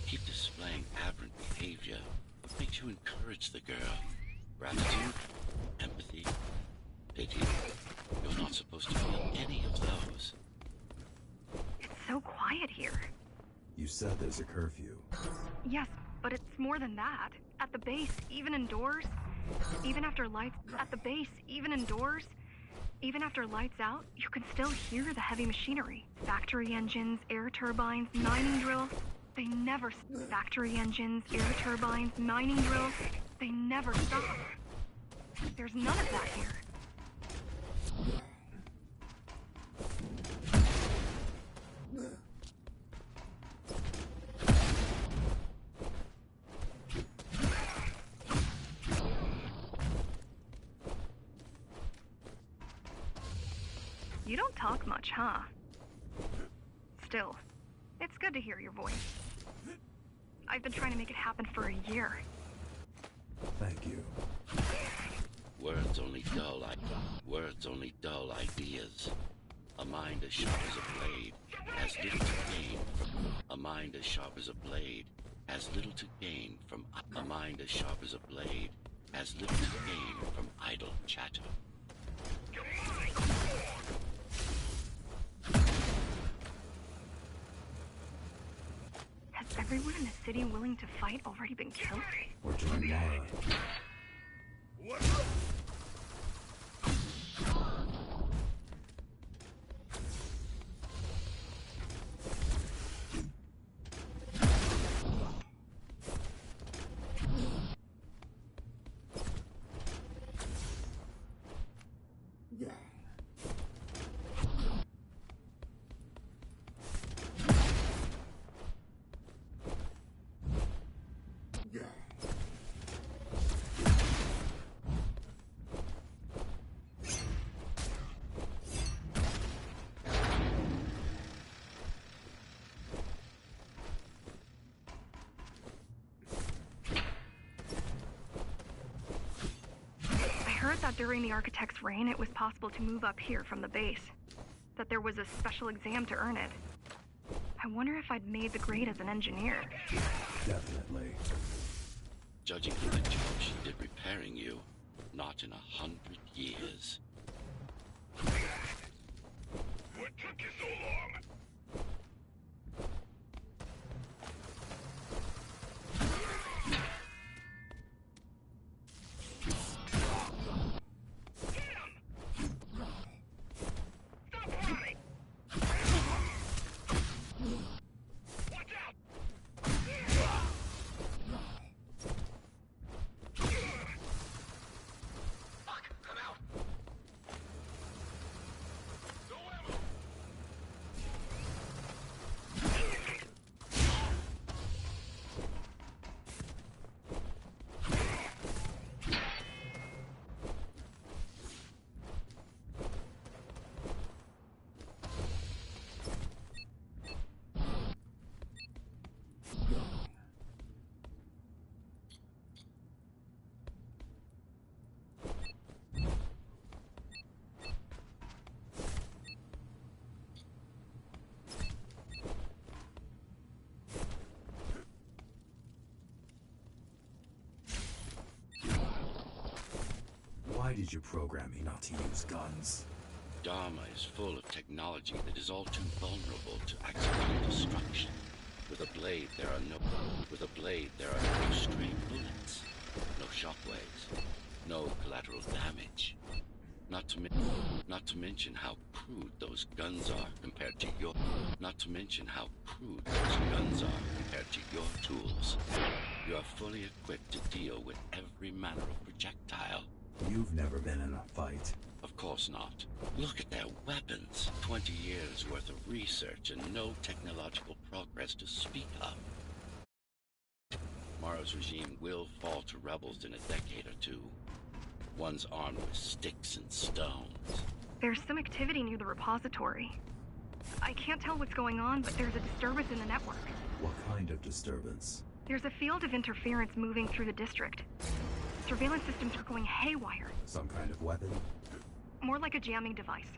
keep displaying aberrant behavior. What makes you encourage the girl? Gratitude? Empathy? Pity? You're not supposed to feel any of those. It's so quiet here. You said there's a curfew. Yes, but it's more than that. At the base, even indoors, even after lights... At the base, even indoors, even after lights out, you can still hear the heavy machinery. Factory engines, air turbines, mining drills. They never... Factory engines, air turbines, mining drills. They never stop. There's none of that here. You don't talk much, huh? Still, it's good to hear your voice. I've been trying to make it happen for a year. Thank you. Words only dull ideas. A mind as sharp as a blade has little to gain from a mind as sharp as a blade has little to gain from a mind as sharp as a blade has little to gain from idle chatter. Has everyone in the city willing to fight already been killed? Or join Mara. I heard that during the architect's reign, it was possible to move up here from the base. That there was a special exam to earn it. I wonder if I'd made the grade as an engineer. Definitely. Judging from the job she did repairing you, not in 100 years. What took you so long? Why did you program me not to use guns? Dharma is full of technology that is all too vulnerable to accidental destruction. With a blade, there are no stray bullets, no shockwaves, no collateral damage. Not to mention how crude those guns are compared to your. Not to mention how crude those guns are compared to your tools. You are fully equipped to deal with every manner of projectile. You've never been in a fight. Of course not. Look at their weapons. 20 years worth of research and no technological progress to speak of. Mara's regime will fall to rebels in a decade or two. One's armed with sticks and stones. There's some activity near the repository. I can't tell what's going on, but there's a disturbance in the network. What kind of disturbance? There's a field of interference moving through the district. Surveillance systems are going haywire. Some kind of weapon? More like a jamming device.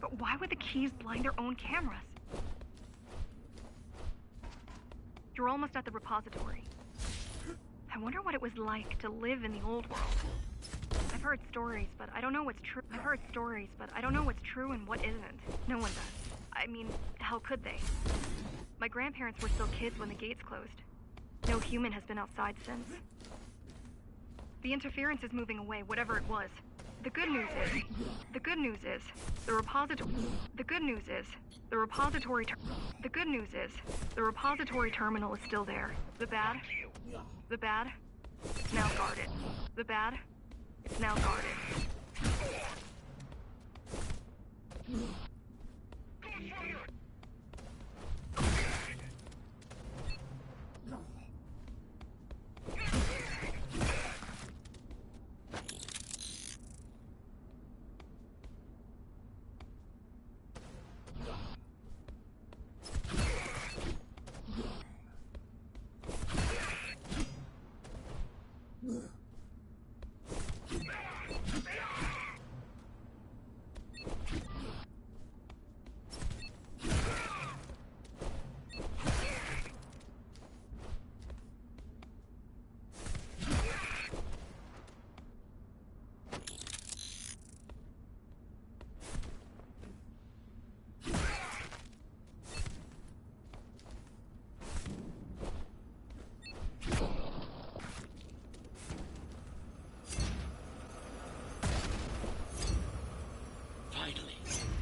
But why would the keys blind their own cameras? You're almost at the repository. I wonder what it was like to live in the old world. I've heard stories, but I don't know what's true. I've heard stories, but I don't know what's true and what isn't. No one does. I mean, how could they? My grandparents were still kids when the gates closed. No human has been outside since. The interference is moving away, whatever it was. The good news is, the repository terminal is still there. The bad, it's now guarded. The bad, it's now guarded.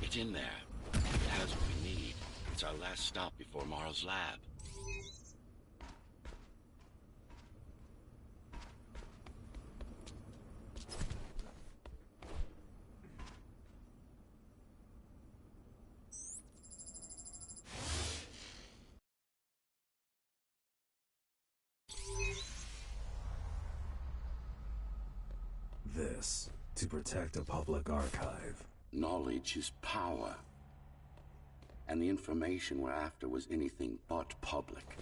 It's in there. It has what we need. It's our last stop before Morrow's lab. This, to protect a public archive. Knowledge is power. And the information we're after was anything but public.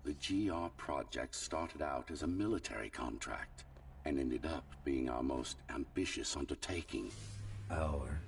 The GR project started out as a military contract and ended up being our most ambitious undertaking. Our?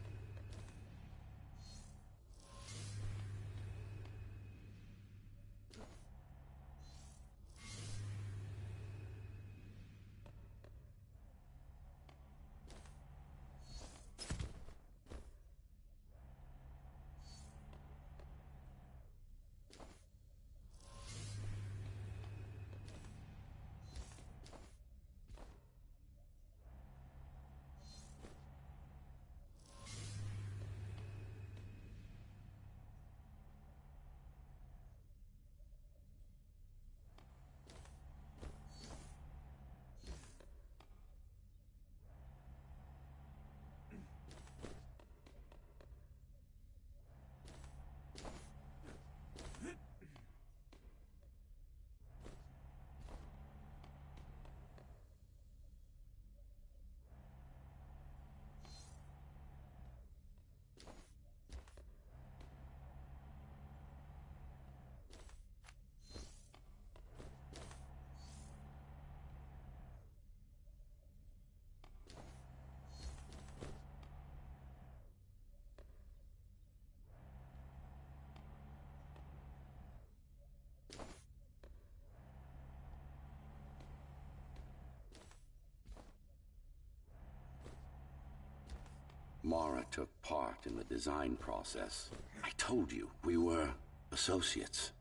Mara took part in the design process. I told you, we were associates.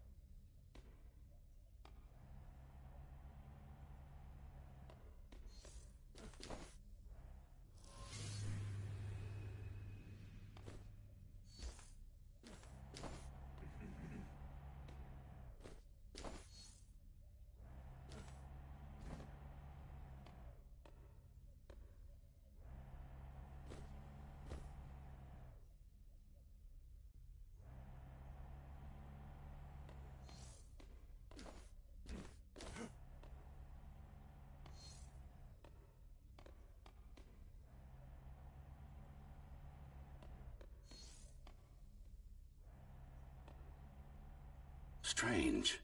Strange.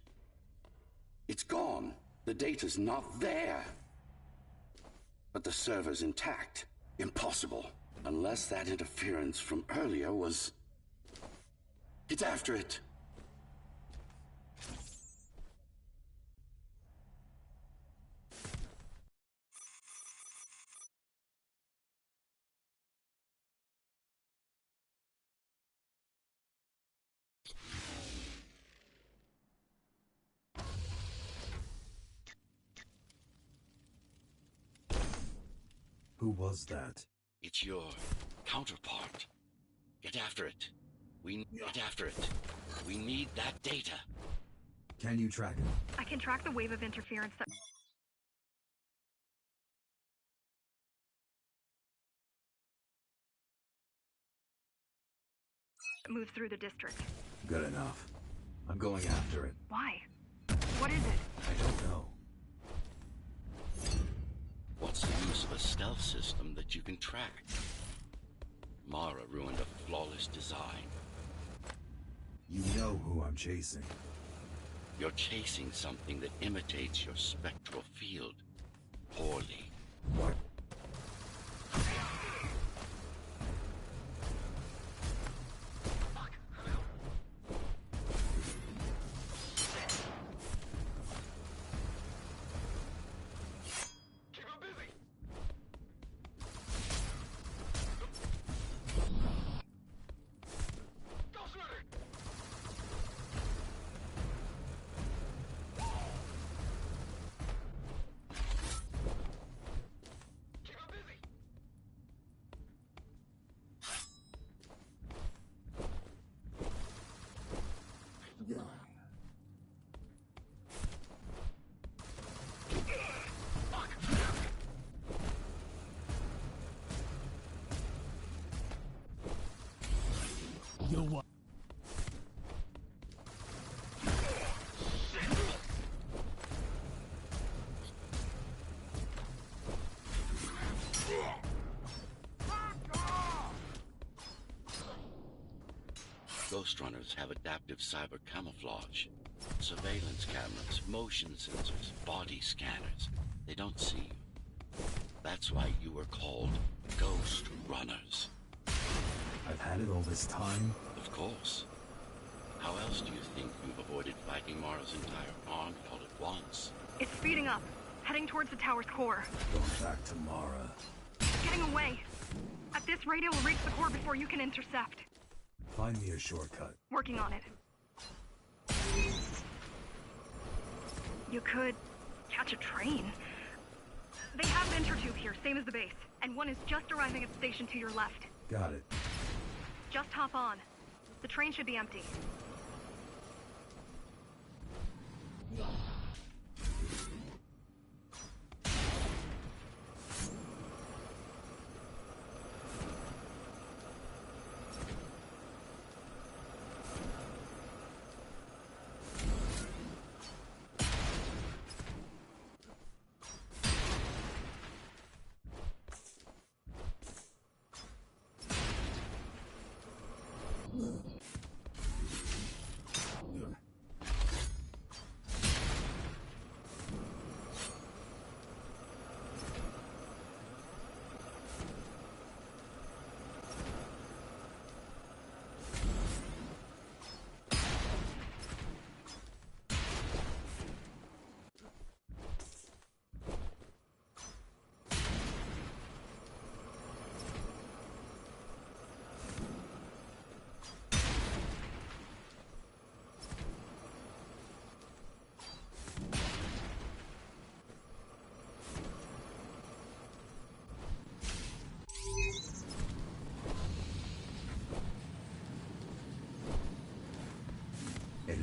It's gone. The data's not there. But the server's intact. Impossible. Unless that interference from earlier was... It's after it. Who was that? It's your counterpart. Get after it. Get after it. We need that data. Can you track it? I can track the wave of interference that moves through the district. Good enough. I'm going after it. Why? What is it? I don't know. What's the use of a stealth system that you can track? Mara ruined a flawless design. You know who I'm chasing. You're chasing something that imitates your spectral field. Poorly. What? Keep him busy. Ghostrunner. Keep him busy. You what? Ghostrunners have adaptive cyber camouflage. Surveillance cameras, motion sensors, body scanners. They don't see you. That's why you were called Ghostrunners. I've had it all this time. Of course. How else do you think you've avoided fighting Mara's entire army all at once? It's speeding up, heading towards the tower's core. Going back to Mara. Getting away. At this rate, it will reach the core before you can intercept. Find me a shortcut. Working on it. You could catch a train. They have an intertube here, same as the base. And one is just arriving at the station to your left. Got it. Just hop on. The train should be empty.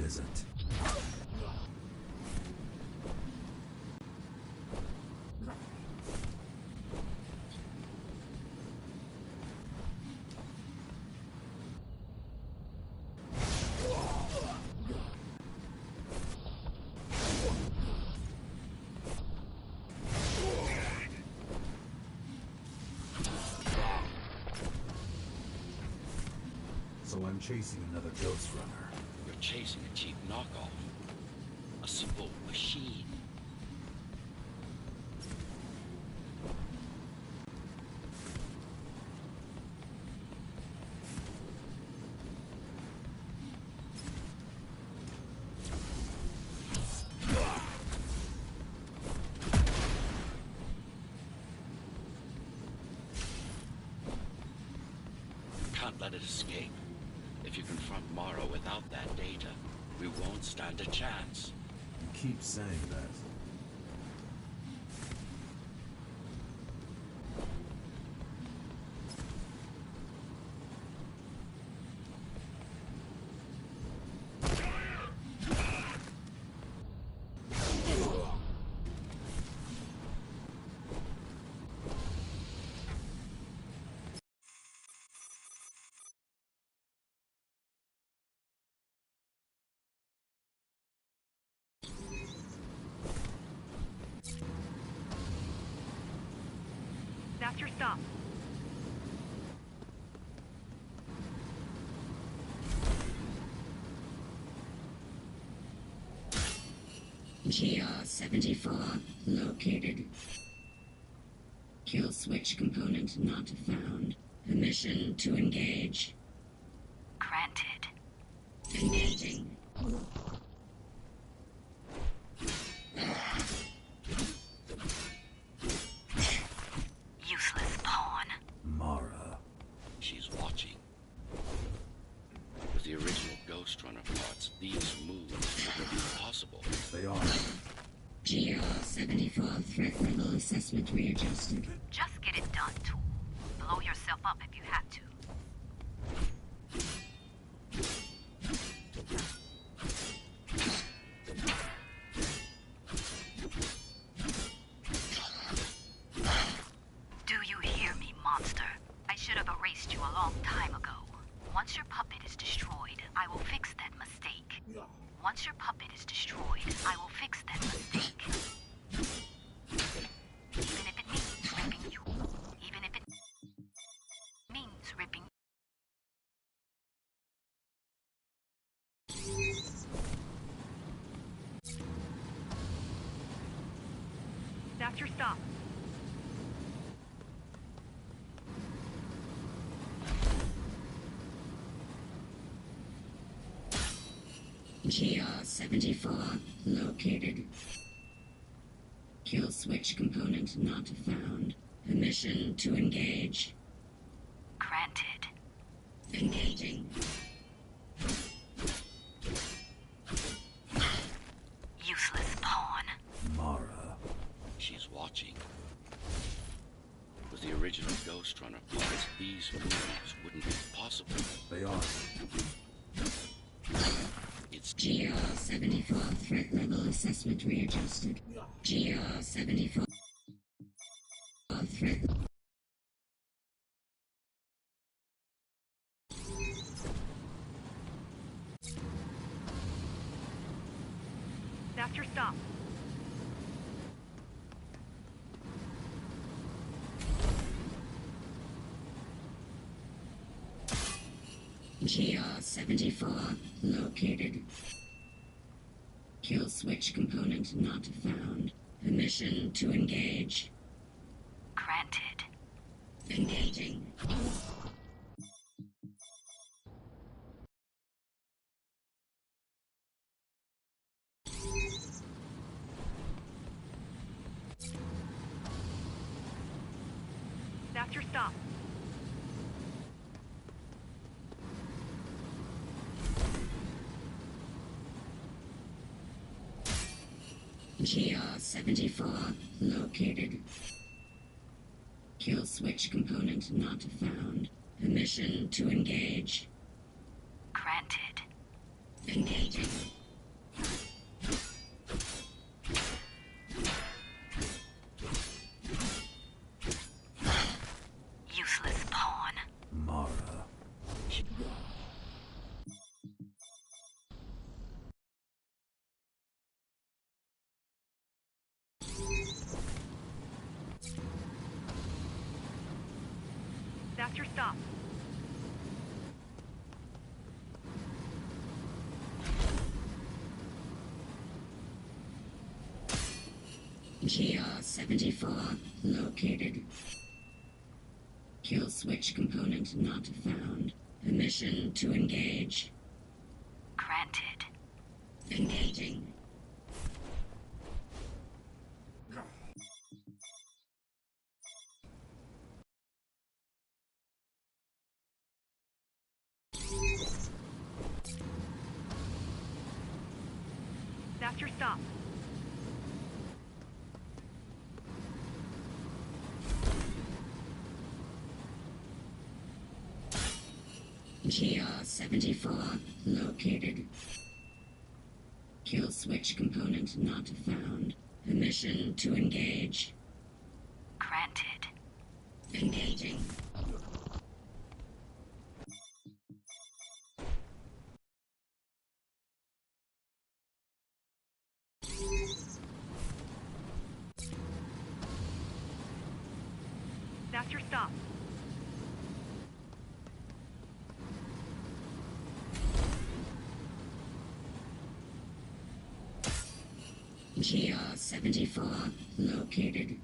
isn't. So I'm chasing another Ghostrunner. You're chasing a cheap knockoff. A simple machine. Can't let it escape. If you confront Mara without that data, we won't stand a chance. You keep saying that. That's your stop. GR-74 located. Kill switch component not found. Permission to engage. Granted. Engaging. Useless pawn. Mara. She's watching. With the original Ghostrunner parts, these moves wouldn't be possible. They are. GR-74 threat level assessment readjusted. Just get it done, Tool. Blow yourself up if you have to. Do you hear me, monster? I should have erased you a long time ago. Once your puppet is destroyed, I will fix that mistake. Once your puppet is destroyed, I will fix that mistake. Even if it means ripping you. Even if it means ripping. That's your stop. GR-74 located. Kill switch component not found. Permission to engage. Granted. Engaging. Useless pawn. Mara. She's watching. With the original Ghostrunner parts, these moves wouldn't be possible. They are. It's GR-74 threat level assessment readjusted. GR-74 threat. That's your stop. GR-74 located. Kill switch component not found. Permission to engage. Granted. Engaging. That's your stop. GR-74 located. Kill switch component not found. Permission to engage. Granted. Engaging. GR-74 located. Kill switch component not found. Permission to engage. Granted. Engaging. That's your stop. GR-74 located. Kill switch component not found. Permission to engage. Granted. Engaging. That's your stop. GR-74 located.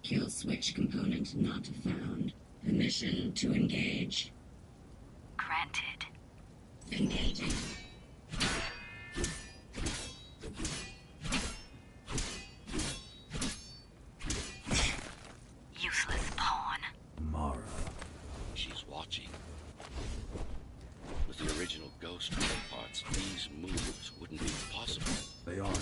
Kill switch component not found. Permission to engage. Granted. Engaging. Useless pawn. Mara. She's watching. With the original Ghostrunner parts, these moves wouldn't be possible. They aren't.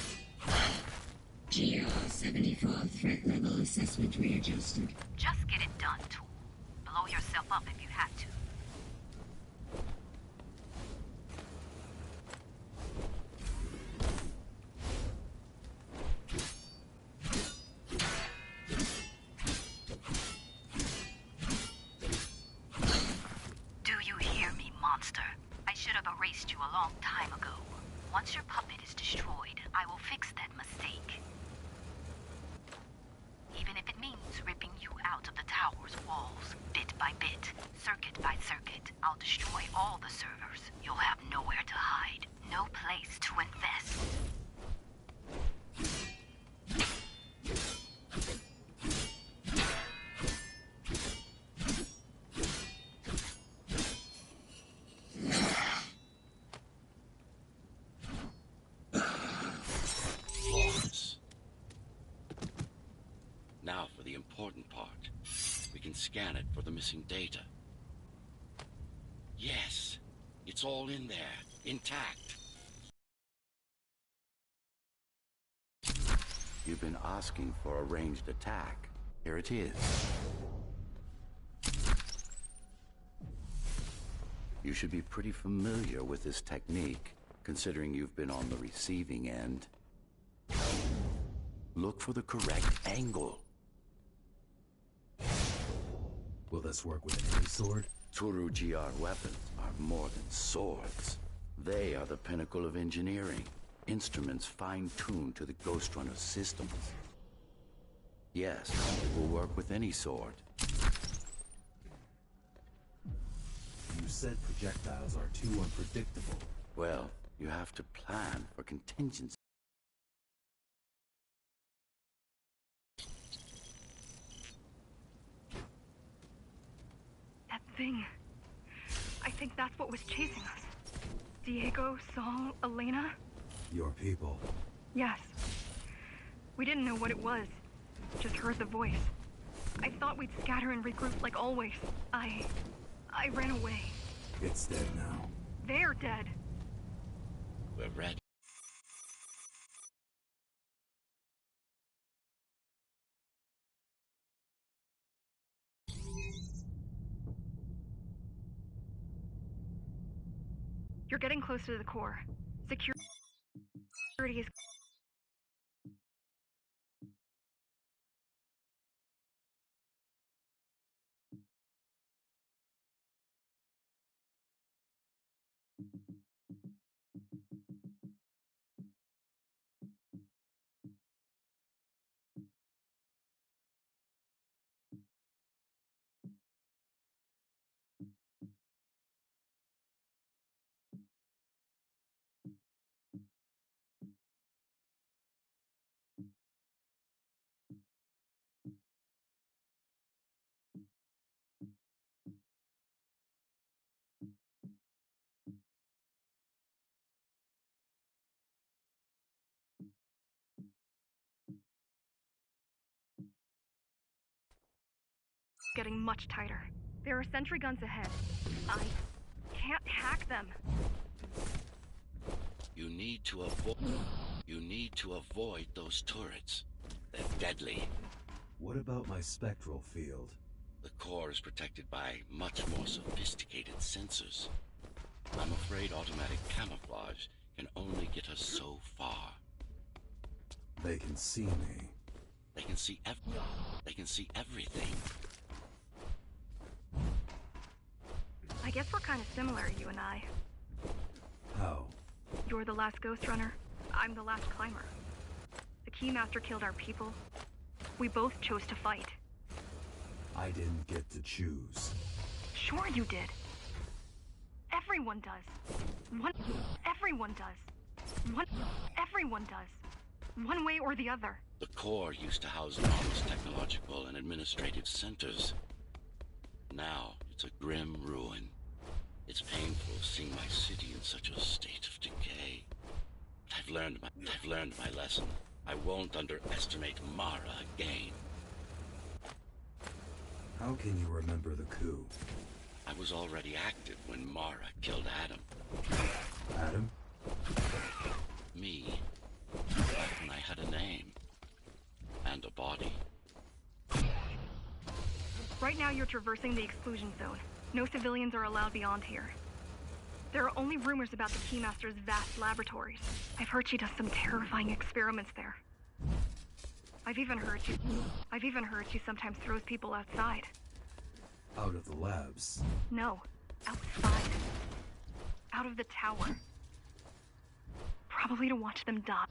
GR-74 threat level assessment readjusted. Just get it done, Tool. Blow yourself up if you have to. Do you hear me, monster? I should have erased you a long time ago. Once your puppet is destroyed, I will fix that mistake. Even if it means ripping you out of the tower's walls, bit by bit, circuit by circuit, I'll destroy all the servers. You'll have nowhere to hide, no place to invest. Flawless. Now for the important part. We can scan it for the missing data. Yes, it's all in there, intact. You've been asking for a ranged attack. Here it is. You should be pretty familiar with this technique, considering you've been on the receiving end. Look for the correct angle. Will this work with any sword? Turu GR weapons are more than swords. They are the pinnacle of engineering. Instruments fine-tuned to the Ghostrunner systems. Yes, it will work with any sword. You said projectiles are too unpredictable. Well, you have to plan for contingency. That thing. I think that's what was chasing us. Diego, Saul, Elena? Your people. Yes. We didn't know what it was. Just heard the voice. I thought we'd scatter and regroup like always. I ran away. It's dead now. They're dead. We're ready. You're getting close to the core. Security is getting much tighter. There are sentry guns ahead. I can't hack them. You need to avoid those turrets. They're deadly. What about my spectral field? The core is protected by much more sophisticated sensors. I'm afraid automatic camouflage can only get us so far. They can see me. They can see everything. I guess we're kind of similar, you and I. How? You're the last Ghostrunner. I'm the last climber. The Keymaster killed our people. We both chose to fight. I didn't get to choose. Sure you did. Everyone does. Everyone does. Everyone does. One way or the other. The core used to house enormous technological and administrative centers. Now, it's a grim ruin. It's painful seeing my city in such a state of decay. But I've learned my lesson. I won't underestimate Mara again. How can you remember the coup? I was already active when Mara killed Adam. Adam? Me. Back when I had a name. And a body. Right now you're traversing the exclusion zone. No civilians are allowed beyond here. There are only rumors about the Keymaster's vast laboratories. I've heard she does some terrifying experiments there. I've even heard she sometimes throws people outside. Out of the labs. No, outside. Out of the tower. Probably to watch them die.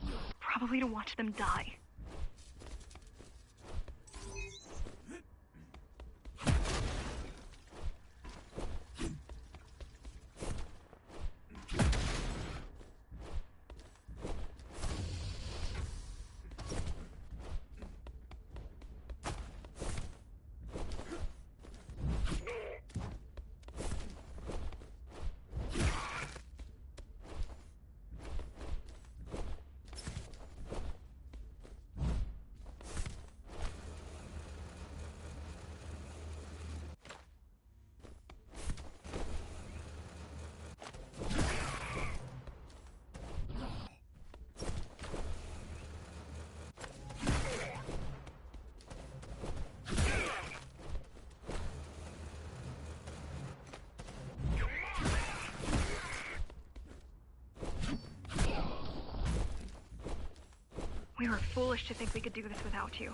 We were foolish to think we could do this without you.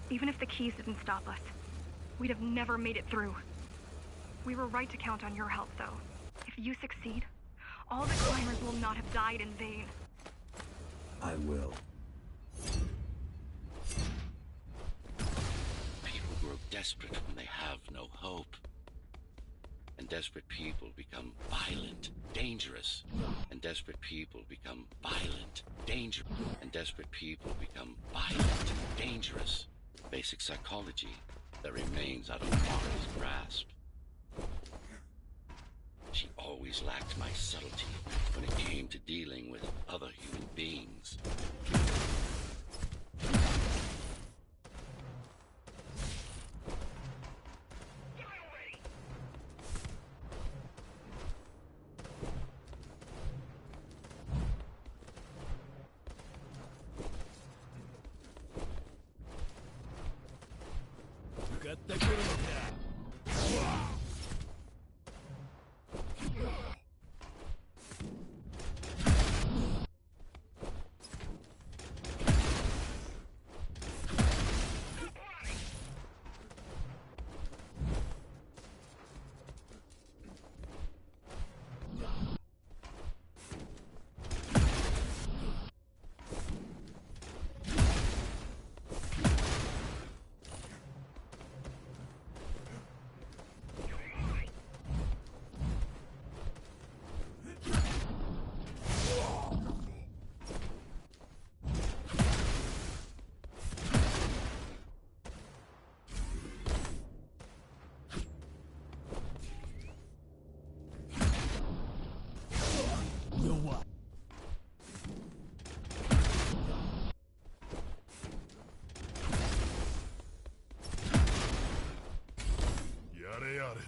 Even if the keys didn't stop us, we'd have never made it through. We were right to count on your help, though. If you succeed, all the climbers will not have died in vain. I will. People grow desperate when they have no hope. And desperate people become violent, dangerous. And desperate people become violent, dangerous. And desperate people become violent, dangerous. Basic psychology that remains out of Mara's grasp. She always lacked my subtlety when it came to dealing with other human beings.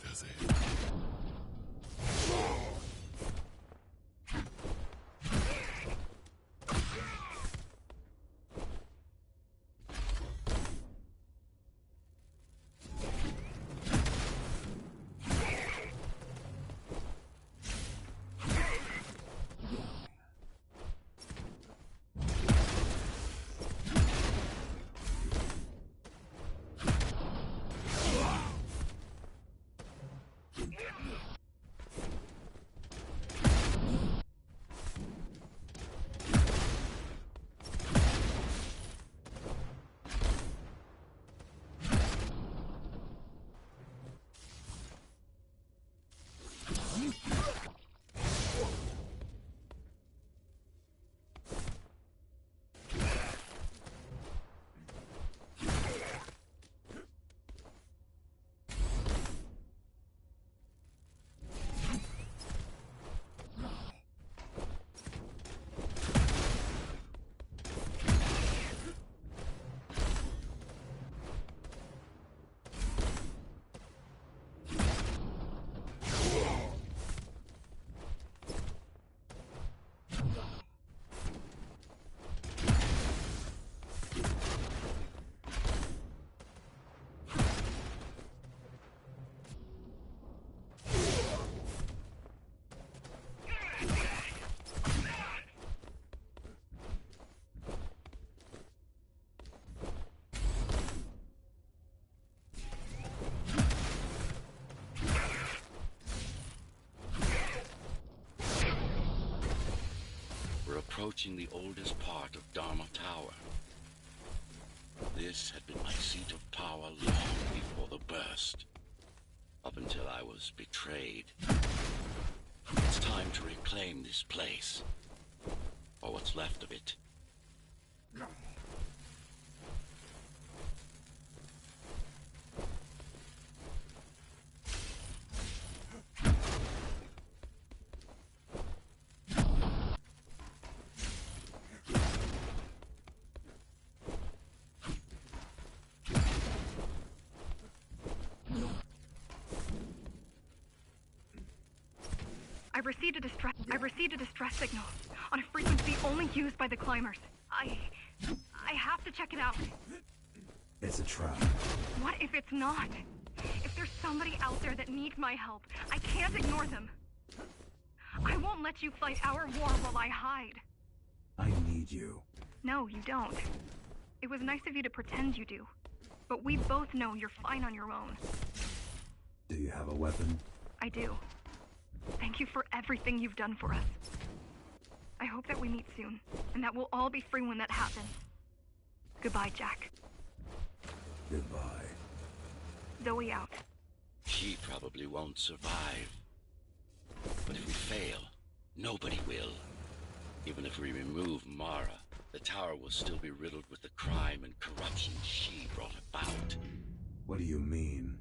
does he? We're approaching the oldest part of Dharma Tower. This had been my seat of power long before the burst, up until I was betrayed. It's time to reclaim this place, or what's left of it. I received a distress signal on a frequency only used by the climbers. I have to check it out. It's a trap. What if it's not? If there's somebody out there that needs my help, I can't ignore them. I won't let you fight our war while I hide. I need you. No, you don't. It was nice of you to pretend you do. But we both know you're fine on your own. Do you have a weapon? I do. Thank you for everything you've done for us. I hope that we meet soon, and that we'll all be free when that happens. Goodbye, Jack. Goodbye. Zoe out. She probably won't survive. But if we fail, nobody will. Even if we remove Mara, the tower will still be riddled with the crime and corruption she brought about. What do you mean?